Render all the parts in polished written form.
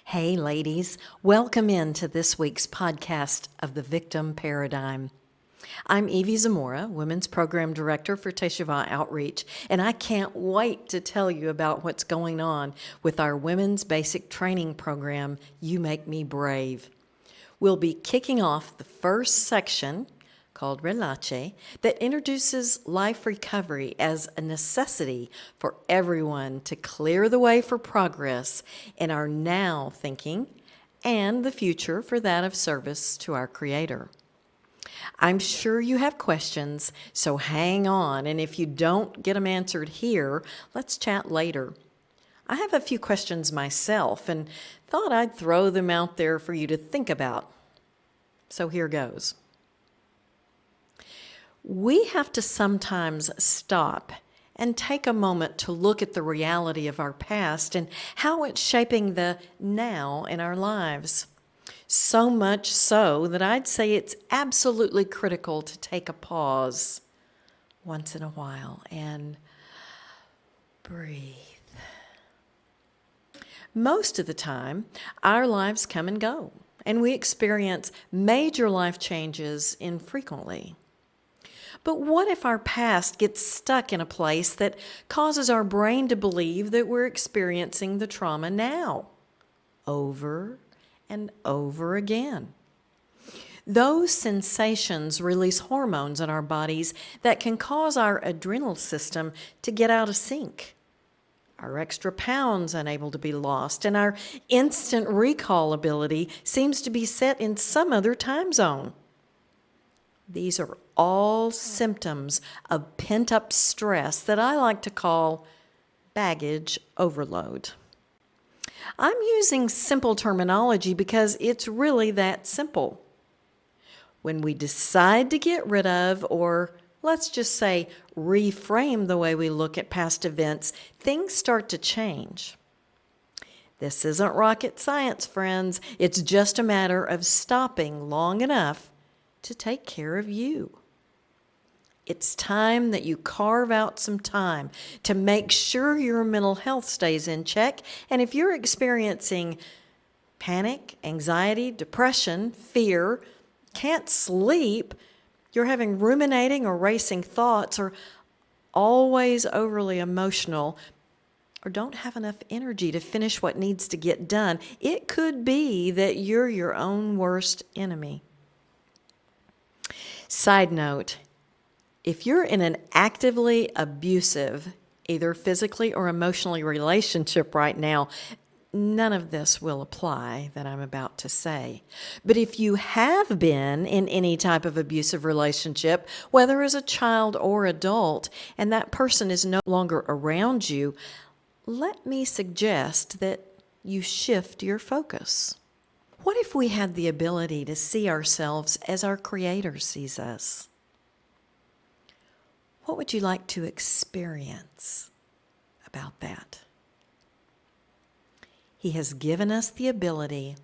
Hey, ladies, welcome into this week's podcast of the Victim Paradigm. I'm Evie Zamora, Women's Program Director for Teshuvah Outreach, and I can't wait to tell you about what's going on with our Women's Basic Training Program, You Make Me Brave. We'll be kicking off the first section, called Relache, that introduces life recovery as a necessity for everyone to clear the way for progress in our now thinking and the future for that of service to our Creator. I'm sure you have questions, so hang on, and if you don't get them answered here, let's chat later. I have a few questions myself and thought I'd throw them out there for you to think about. So here goes. We have to sometimes stop and take a moment to look at the reality of our past and how it's shaping the now in our lives. So much so that I'd say it's absolutely critical to take a pause once in a while and breathe. Most of the time, our lives come and go, and we experience major life changes infrequently. But what if our past gets stuck in a place that causes our brain to believe that we're experiencing the trauma now, over and over again? Those sensations release hormones in our bodies that can cause our adrenal system to get out of sync, our extra pounds unable to be lost, and our instant recall ability seems to be set in some other time zone. These are all symptoms of pent-up stress that I like to call baggage overload. I'm using simple terminology because it's really that simple. When we decide to get rid of, or let's just say reframe the way we look at past events, things start to change. This isn't rocket science, friends. It's just a matter of stopping long enough to take care of you. It's time that you carve out some time to make sure your mental health stays in check. And if you're experiencing panic, anxiety, depression, fear, can't sleep, you're having ruminating or racing thoughts, or always overly emotional, or don't have enough energy to finish what needs to get done, it could be that you're your own worst enemy. Side note, if you're in an actively abusive, either physically or emotionally relationship right now, none of this will apply that I'm about to say. But if you have been in any type of abusive relationship, whether as a child or adult, and that person is no longer around you, let me suggest that you shift your focus. What if we had the ability to see ourselves as our Creator sees us? What would you like to experience about that? He has given us the ability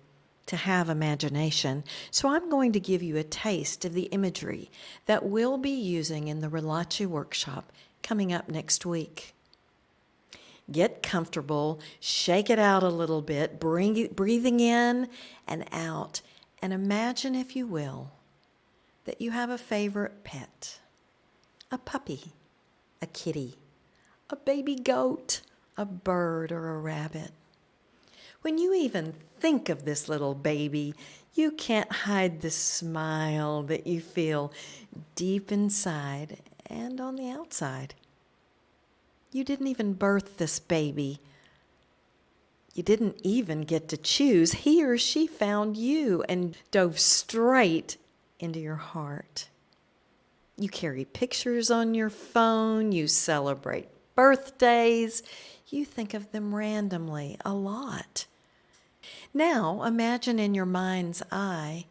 to have imagination, so I'm going to give you a taste of the imagery that we'll be using in the Relache workshop coming up next week. Get comfortable, shake it out a little bit, breathing in and out, and imagine, if you will, that you have a favorite pet, a puppy, a kitty, a baby goat, a bird, or a rabbit. When you even think of this little baby, you can't hide the smile that you feel deep inside and on the outside. You didn't even birth this baby. You didn't even get to choose. He or she found you and dove straight into your heart. You carry pictures on your phone. You celebrate birthdays. You think of them randomly a lot. Now imagine in your mind's eye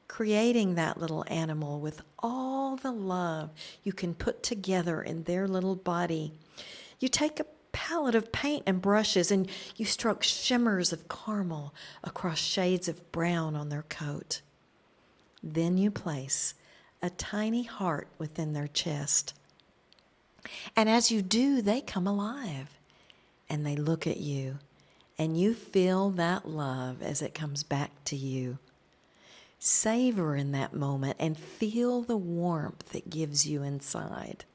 creating that little animal with all the love you can put together in their little body. You take a palette of paint and brushes and you stroke shimmers of caramel across shades of brown on their coat. Then you place a tiny heart within their chest. And as you do, they come alive and they look at you and you feel that love as it comes back to you. Savor in that moment and feel the warmth it gives you inside.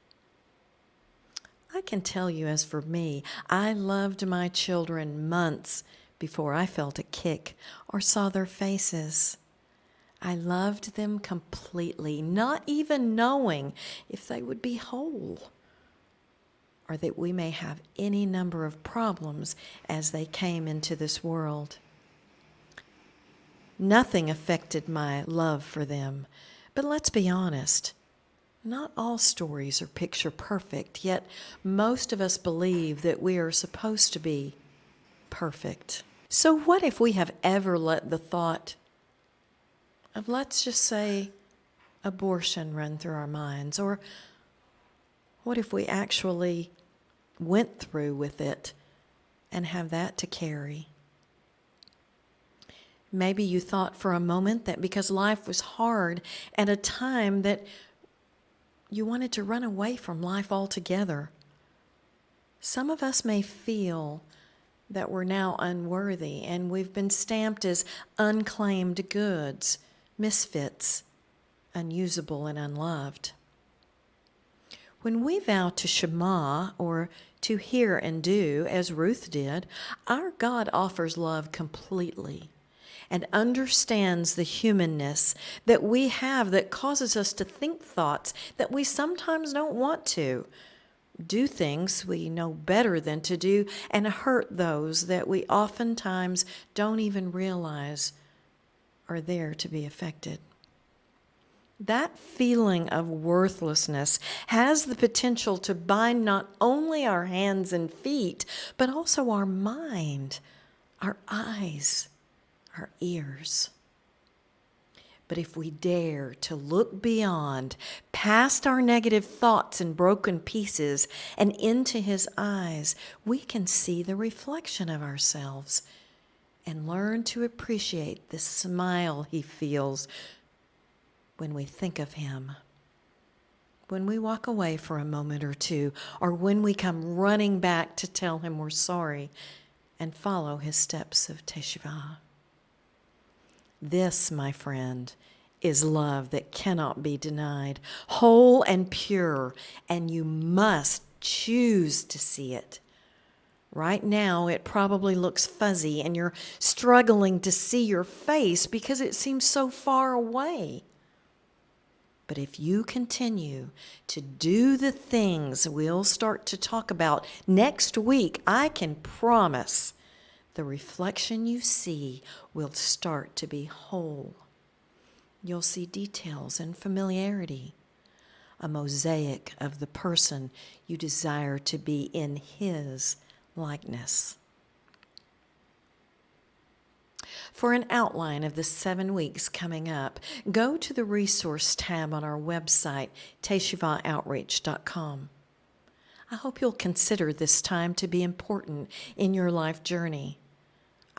I can tell you, as for me, I loved my children months before I felt a kick or saw their faces. I loved them completely, not even knowing if they would be whole or that we may have any number of problems as they came into this world. Nothing affected my love for them, but let's be honest, not all stories are picture perfect, yet most of us believe that we are supposed to be perfect. So what if we have ever let the thought of, let's just say, abortion run through our minds? Or what if we actually went through with it and have that to carry? Maybe you thought for a moment that because life was hard at a time that you wanted to run away from life altogether. Some of us may feel that we're now unworthy and we've been stamped as unclaimed goods, misfits, unusable and unloved. When we vow to Shema, or to hear and do, as Ruth did, our God offers love completely and understands the humanness that we have that causes us to think thoughts that we sometimes don't want to, do things we know better than to do, and hurt those that we oftentimes don't even realize are there to be affected. That feeling of worthlessness has the potential to bind not only our hands and feet, but also our mind, our eyes, our ears. But if we dare to look beyond, past our negative thoughts and broken pieces, and into His eyes, we can see the reflection of ourselves and learn to appreciate the smile He feels when we think of Him. When we walk away for a moment or two, or when we come running back to tell Him we're sorry and follow His steps of teshuvah. This, my friend, is love that cannot be denied, whole and pure, and you must choose to see it. Right now, it probably looks fuzzy, and you're struggling to see your face because it seems so far away. But if you continue to do the things we'll start to talk about next week, I can promise the reflection you see will start to be whole. You'll see details and familiarity, a mosaic of the person you desire to be in His likeness. For an outline of the 7 weeks coming up, go to the resource tab on our website, teshuvahoutreach.com. I hope you'll consider this time to be important in your life journey.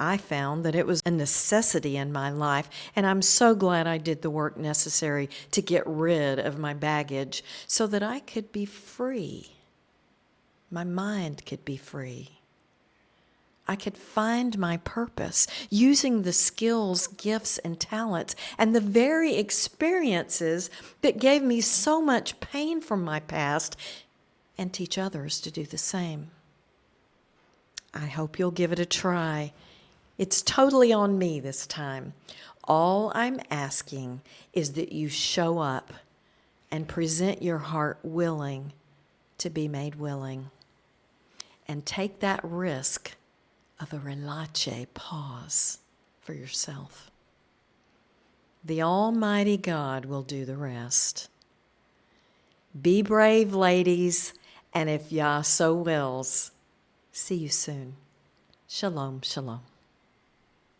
I found that it was a necessity in my life, and I'm so glad I did the work necessary to get rid of my baggage so that I could be free. My mind could be free. I could find my purpose using the skills, gifts, and talents, and the very experiences that gave me so much pain from my past, and teach others to do the same. I hope you'll give it a try. It's totally on me this time. All I'm asking is that you show up and present your heart willing to be made willing, and take that risk of a relaxe pause for yourself. The Almighty God will do the rest. Be brave, ladies, and if Yah so wills, see you soon. Shalom, shalom.